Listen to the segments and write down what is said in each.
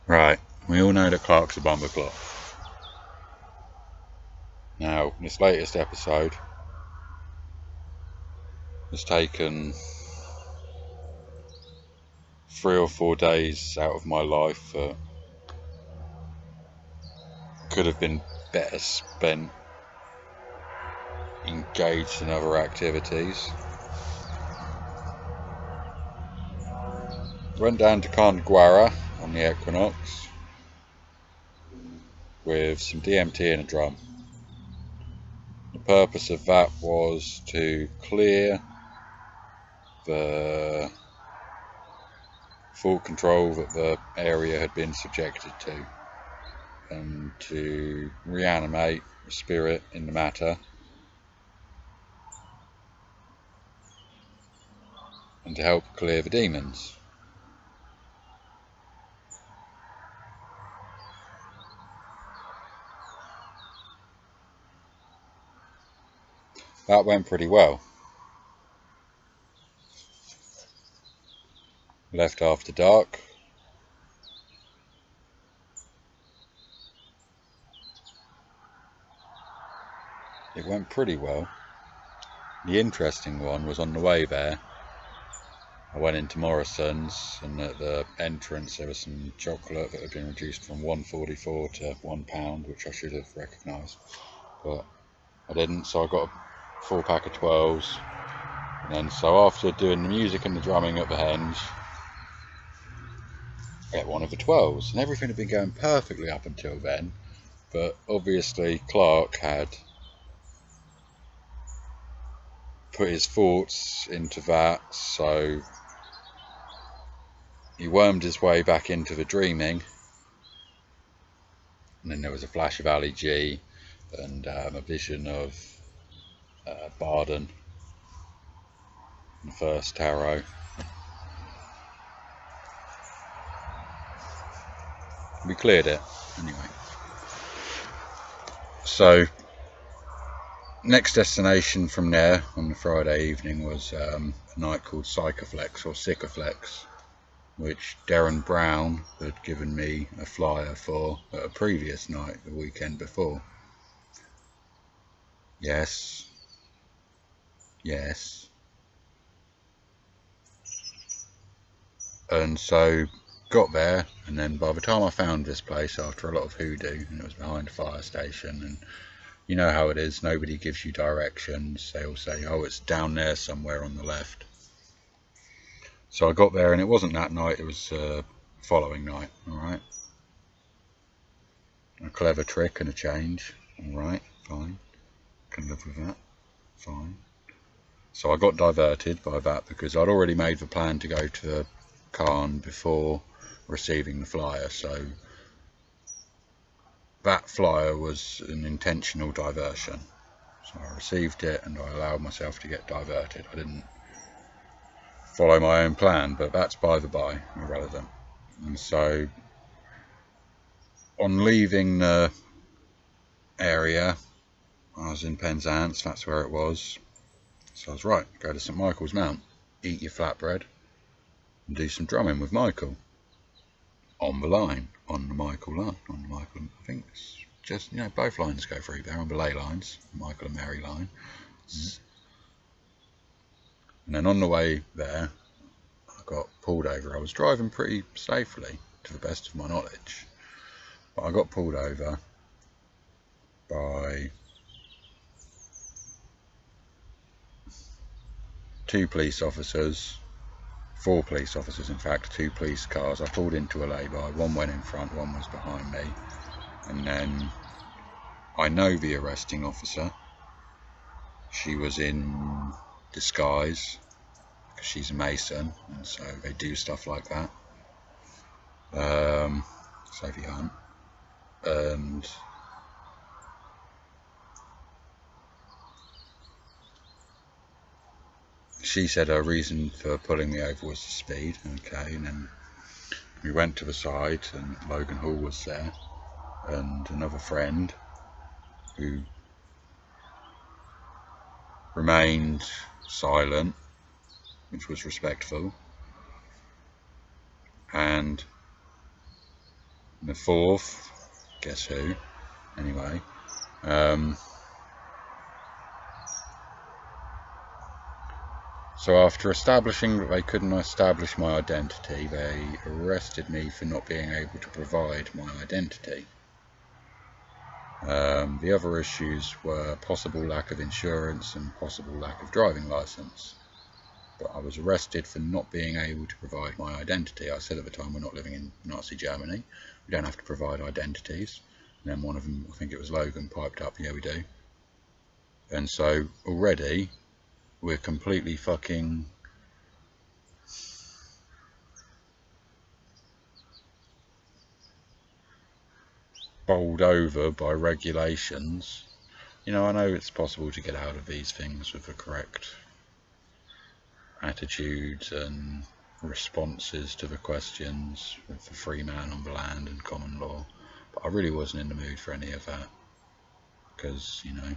Right, we all know that Clark's a bomber clock. Now, this latest episode has taken 3 or 4 days out of my life that could have been better spent engaged in other activities. Went down to Carnaguara on the equinox with some DMT and a drum. The purpose of that was to clear the fault control that the area had been subjected to, and to reanimate the spirit in the matter, and to help clear the demons. That went pretty well. Left after dark. It went pretty well. The interesting one was on the way there. I went into Morrison's, and at the entrance there was some chocolate that had been reduced from £1.44 to £1, which I should have recognised, but I didn't, so I got a full pack of 12s. And then, so after doing the music and the drumming at the henge, I ate one of the 12s, and everything had been going perfectly up until then, but obviously Clarke had put his thoughts into that, so he wormed his way back into the dreaming, and then there was a flash of Ali G and a vision of Barden in the first tarot. We cleared it anyway. So next destination from there on the Friday evening was a night called Psychoflex or Sycoflex, which Darren Brown had given me a flyer for at a previous night the weekend before. Yes. And so got there, and then by the time I found this place after a lot of hoodoo, and it was behind a fire station, and you know how it is, nobody gives you directions. They all say, oh, it's down there somewhere on the left. So I got there, and it wasn't that night, it was following night. Alright, a clever trick and a change. Alright, fine, can live with that, fine. So I got diverted by that because I'd already made the plan to go to the Khan before receiving the flyer, so that flyer was an intentional diversion. So I received it and I allowed myself to get diverted. I didn't follow my own plan, but that's by the by, irrelevant. And so on leaving the area, I was in Penzance, that's where it was. So I was right, go to St Michael's Mount, eat your flatbread, and do some drumming with Michael. On the line, on the Michael line, I think it's just, you know, both lines go through there on the ley lines, Michael and Mary line. Zzz. And then on the way there, I got pulled over. I was driving pretty safely, to the best of my knowledge, but I got pulled over by 2 police officers, 4 police officers in fact, 2 police cars. I pulled into a lay-by, one went in front, one was behind me, and then I know the arresting officer. She was in disguise because she's a Mason, and so they do stuff like that. Sophie Hunt. And she said her reason for pulling me over was the speed. Okay, and then we went to the side, and Logan Hall was there, and another friend who remained silent, which was respectful, and And the fourth, guess who? Anyway, so after establishing that they couldn't establish my identity, they arrested me for not being able to provide my identity. The other issues were possible lack of insurance and possible lack of driving licence. But I was arrested for not being able to provide my identity. I said at the time, we're not living in Nazi Germany. We don't have to provide identities. And then one of them, I think it was Logan, piped up, yeah we do. And so already we're completely fucking bowled over by regulations. You know, I know it's possible to get out of these things with the correct attitudes and responses to the questions with the free man on the land and common law, but I really wasn't in the mood for any of that, because, you know,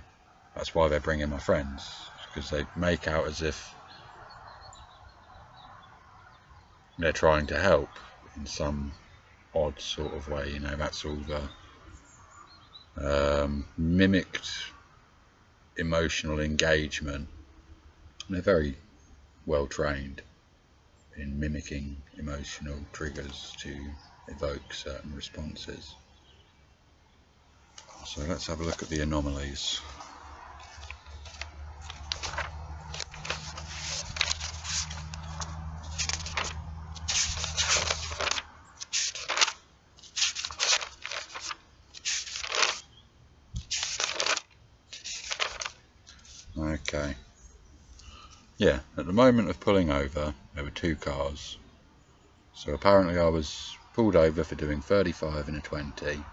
that's why they bring in my friends, because they make out as if they're trying to help in some odd sort of way. You know, that's all the mimicked emotional engagement. And they're very well trained in mimicking emotional triggers to evoke certain responses. So let's have a look at the anomalies. Okay. Yeah, at the moment of pulling over, there were two cars. So apparently I was pulled over for doing 35 in a 20.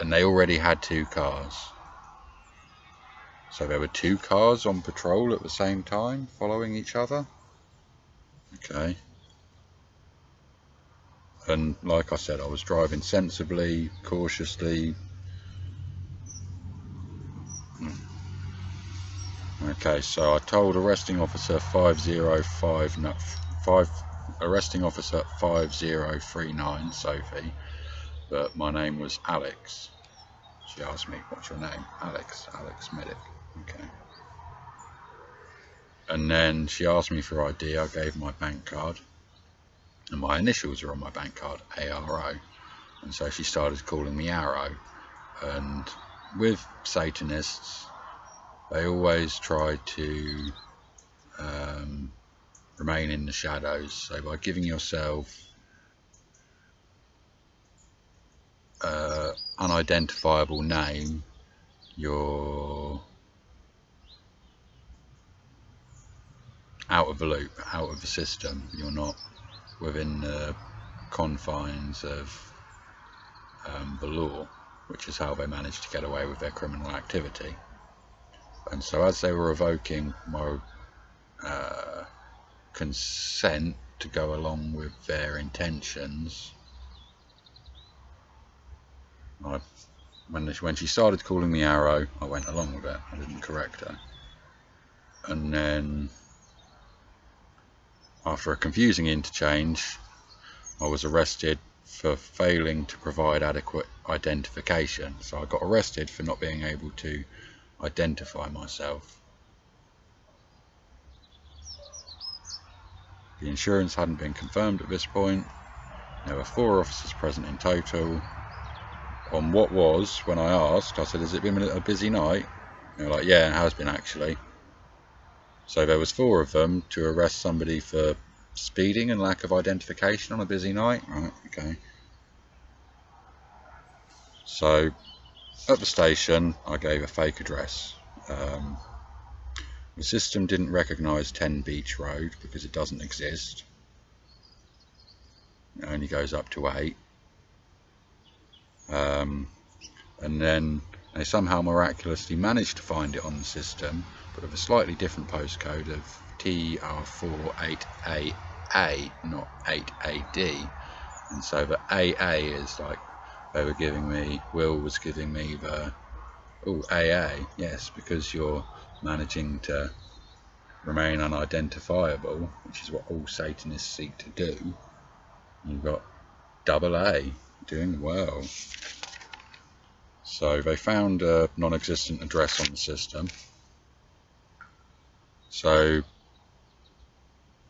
And they already had two cars. So there were two cars on patrol at the same time, following each other. Okay. And like I said, I was driving sensibly, cautiously. Okay, so I told arresting officer 5039 Sophie that my name was Alex. She asked me, what's your name? Alex Medic. Okay. And then she asked me for ID. I gave my bank card, and my initials are on my bank card, ARO. And so she started calling me Arrow. And with Satanists, they always try to remain in the shadows. So by giving yourself unidentifiable name, you're out of the loop, out of the system. You're not within the confines of the law, which is how they manage to get away with their criminal activity. And so as they were revoking my consent to go along with their intentions, when she started calling me Arrow, I went along with it. I didn't correct her. And then after a confusing interchange, I was arrested for failing to provide adequate identification. So I got arrested for not being able to identify myself. The insurance hadn't been confirmed at this point. There were 4 officers present in total. On what was, when I asked, I said, has it been a busy night? And they were like, yeah, it has been actually. So there was 4 of them to arrest somebody for speeding and lack of identification on a busy night. Right, okay. So at the station, I gave a fake address. The system didn't recognise 10 Beach Road because it doesn't exist. It only goes up to 8. And then they somehow miraculously managed to find it on the system, but with a slightly different postcode of TR48AA, not 8AD. And so the AA is like, they were giving me, Will was giving me the, oh, AA, yes, because you're managing to remain unidentifiable, which is what all Satanists seek to do. You've got AA, doing well. So they found a non-existent address on the system. So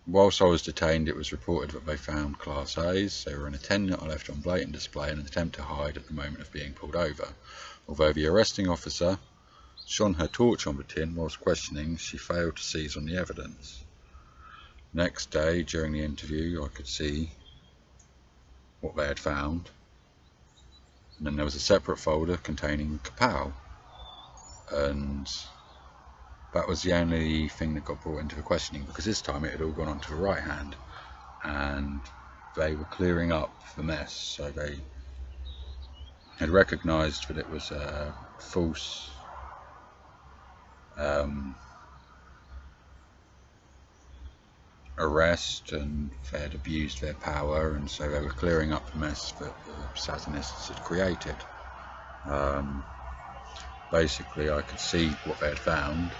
whilst I was detained, it was reported that they found Class A's. They were an attendant I left on blatant display in an attempt to hide at the moment of being pulled over. Although the arresting officer shone her torch on the tin whilst questioning, she failed to seize on the evidence. Next day, during the interview, I could see what they had found. And then there was a separate folder containing kapow. And that was the only thing that got brought into the questioning, because this time it had all gone onto the right hand. And they were clearing up the mess. So they had recognised that it was a false arrest, and they had abused their power, and so they were clearing up the mess that the Satanists had created. Basically, I could see what they had found,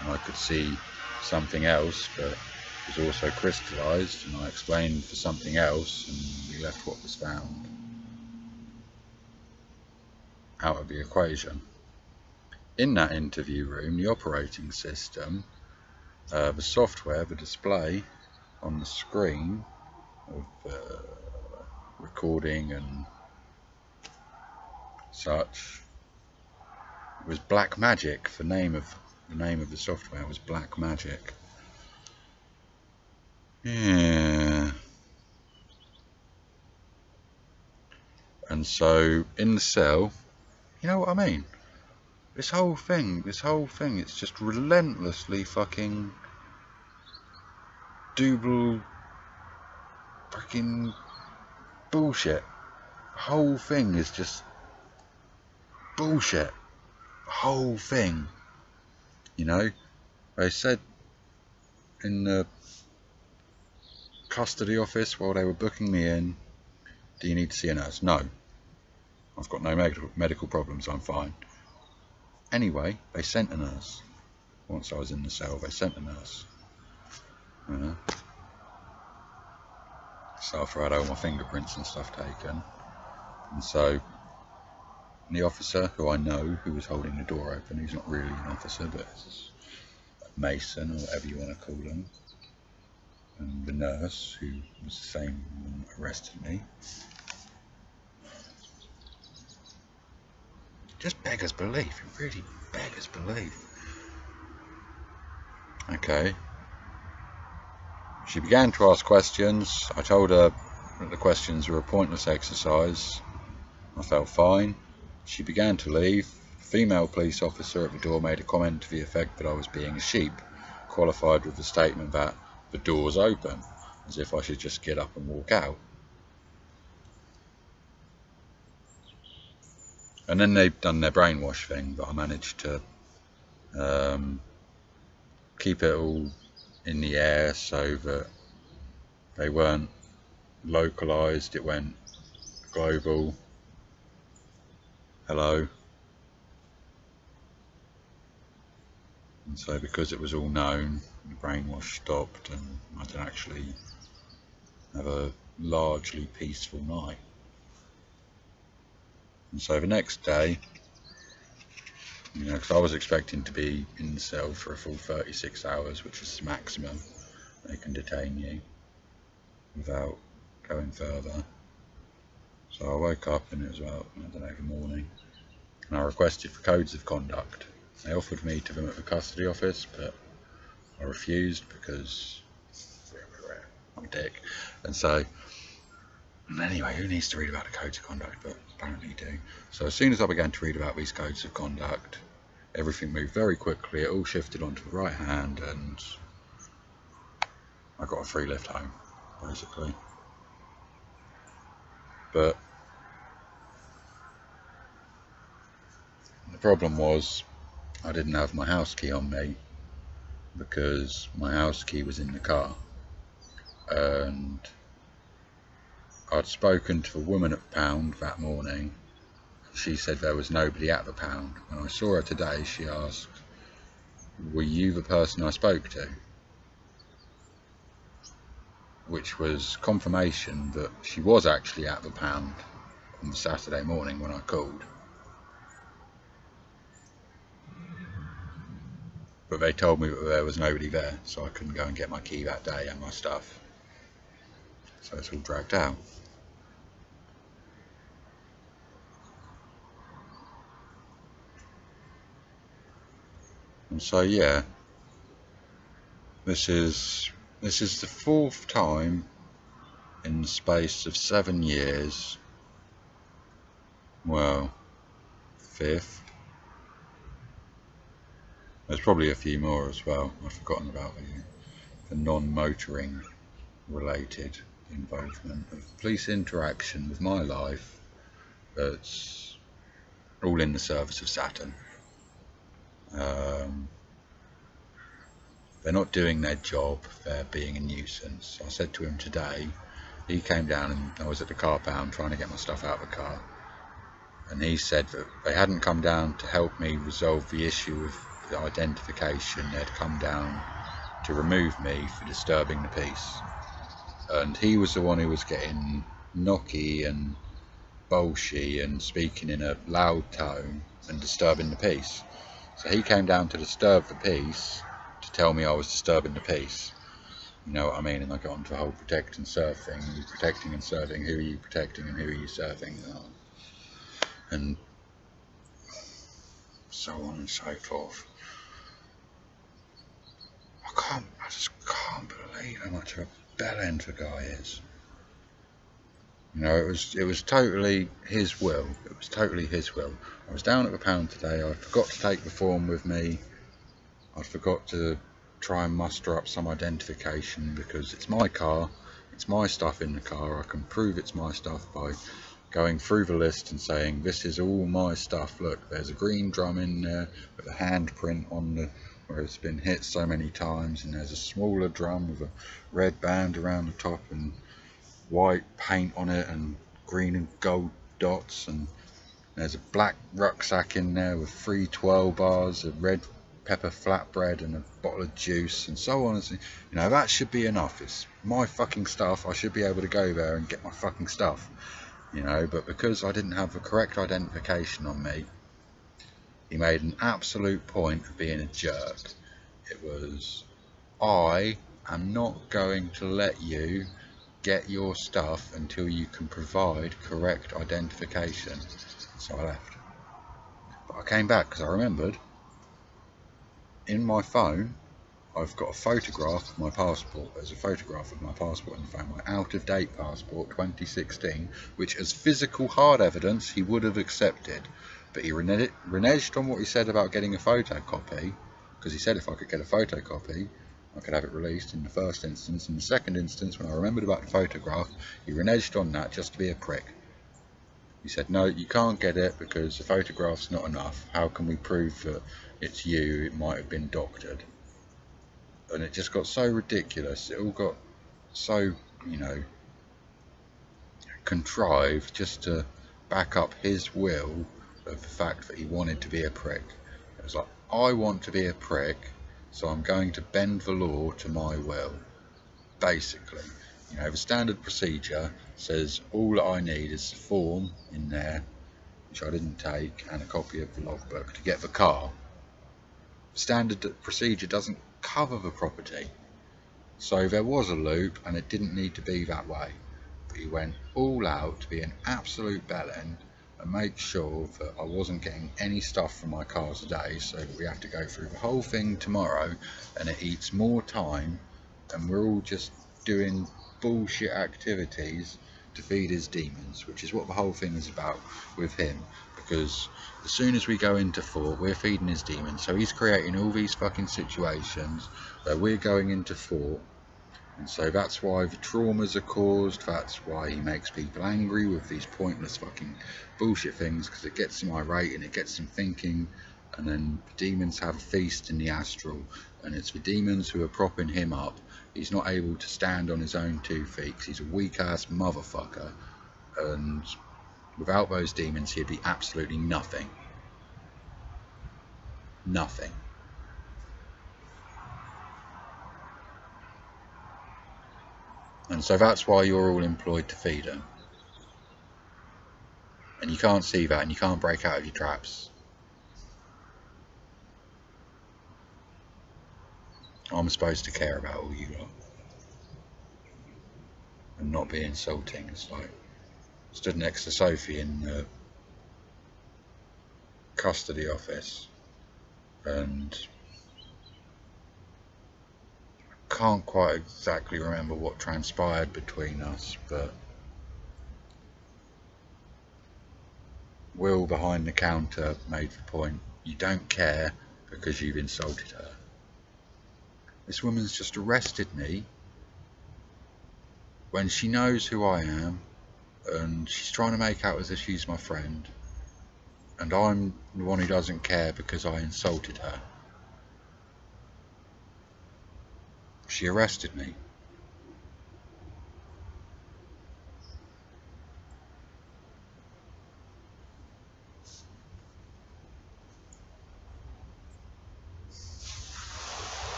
and I could see something else that was also crystallised, and I explained for something else, and we left what was found out of the equation. In that interview room, the operating system, the software, the display on the screen of recording and such was Black Magic. The name of the software was Black Magic. Yeah. And so in the cell, you know what I mean? This whole thing, it's just relentlessly fucking double fucking bullshit. The whole thing is just bullshit. The whole thing. You know, they said in the custody office while they were booking me in, do you need to see a nurse? No. I've got no medical problems, I'm fine. Anyway, they sent a nurse. Once I was in the cell, they sent a nurse. So after I had all my fingerprints and stuff taken, and so the officer, who I know, who was holding the door open, he's not really an officer, but it's a mason, or whatever you want to call him, and the nurse, who was the same one that arrested me, just beggars belief. It really beggars belief. Okay. She began to ask questions. I told her that the questions were a pointless exercise. I felt fine. She began to leave. The female police officer at the door made a comment to the effect that I was being a sheep, qualified with the statement that the door's open, as if I should just get up and walk out. And then they've done their brainwash thing, but I managed to keep it all in the air so that they weren't localised. It went global. Hello. And so because it was all known, the brainwash stopped, and I did actually have a largely peaceful night. And so the next day, you know, because I was expecting to be in the cell for a full 36 hours, which is the maximum they can detain you without going further. So I woke up and it was about, I don't know, the morning, and I requested for codes of conduct. They offered me to them at the custody office, but I refused because I'm a dick. And so, anyway, who needs to read about the codes of conduct? But apparently you do. So as soon as I began to read about these codes of conduct, everything moved very quickly. It all shifted onto the right hand, and I got a free lift home, basically. But the problem was I didn't have my house key on me, because my house key was in the car, and I'd spoken to the woman at the pound that morning. She said there was nobody at the pound. When I saw her today, she asked, "Were you the person I spoke to?" which was confirmation that she was actually at the pound on the Saturday morning when I called. But they told me that there was nobody there, so I couldn't go and get my key that day and my stuff. So it's all dragged out. And so yeah, this is the 4th time in the space of 7 years. Well, 5th. There's probably a few more as well. I've forgotten about the non-motoring related involvement of police interaction with my life that's all in the service of Saturn. They're not doing their job, they're being a nuisance. I said to him today, he came down and I was at the car pound trying to get my stuff out of the car, and he said that they hadn't come down to help me resolve the issue of the identification. They'd come down to remove me for disturbing the peace, and he was the one who was getting knocky and bolshy and speaking in a loud tone and disturbing the peace. So he came down to disturb the peace to tell me I was disturbing the peace. You know what I mean? And I got onto the whole protect and serve thing. You're protecting and serving. Who are you protecting and who are you serving? And so on and so forth. I just can't believe how much of a bellend the guy is. You know, it was totally his will. It was totally his will. I was down at the pound today. I forgot to take the form with me. I forgot to try and muster up some identification because it's my car. It's my stuff in the car. I can prove it's my stuff by going through the list and saying this is all my stuff. Look, there's a green drum in there with a handprint on the where it's been hit so many times, and there's a smaller drum with a red band around the top and white paint on it and green and gold dots, and there's a black rucksack in there with 3 12 bars, a red pepper flatbread and a bottle of juice, and so on. You know, that should be enough. It's my fucking stuff. I should be able to go there and get my fucking stuff, you know. But because I didn't have the correct identification on me, he made an absolute point of being a jerk. It was, I am not going to let you get your stuff until you can provide correct identification. So I left. But I came back because I remembered in my phone I've got a photograph of my passport. There's a photograph of my passport in the phone, my out-of-date passport 2016, which as physical hard evidence he would have accepted, but he reneged on what he said about getting a photocopy, because he said if I could get a photocopy I could have it released in the first instance. In the second instance, when I remembered about the photograph, he reneged on that just to be a prick. He said, no, you can't get it because the photograph's not enough. How can we prove that it's you? It might have been doctored. And it just got so ridiculous. It all got so, you know, contrived just to back up his will of the fact that he wanted to be a prick. It was like, I want to be a prick, so I'm going to bend the law to my will. Basically, you know, the standard procedure says all that I need is the form in there, which I didn't take, and a copy of the logbook to get the car. Standard procedure doesn't cover the property, so there was a loop and it didn't need to be that way, but he went all out to be an absolute bellend and make sure that I wasn't getting any stuff from my car today, so that we have to go through the whole thing tomorrow, and it eats more time, and we're all just doing bullshit activities to feed his demons, which is what the whole thing is about with him. Because as soon as we go into fort, we're feeding his demons, so he's creating all these fucking situations where we're going into fort. And so that's why the traumas are caused, that's why he makes people angry with these pointless fucking bullshit things, because it gets them irate and it gets them thinking, and then the demons have a feast in the astral, and it's the demons who are propping him up. He's not able to stand on his own 2 feet because he's a weak ass motherfucker, and without those demons he'd be absolutely nothing. Nothing. And so that's why you're all employed to feed them. And you can't see that, and you can't break out of your traps. I'm supposed to care about all you lot and not be insulting. It's like, stood next to Sophie in the custody office, and I can't quite exactly remember what transpired between us, but Will behind the counter made the point, you don't care because you've insulted her. This woman's just arrested me when she knows who I am, and she's trying to make out as if she's my friend, and I'm the one who doesn't care because I insulted her. She arrested me.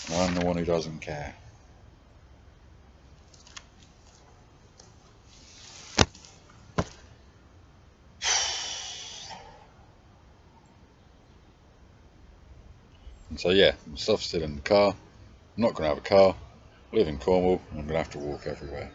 And I'm the one who doesn't care. And so yeah, my stuff's still in the car. I'm not going to have a car. I live in Cornwall and I'm going to have to walk everywhere.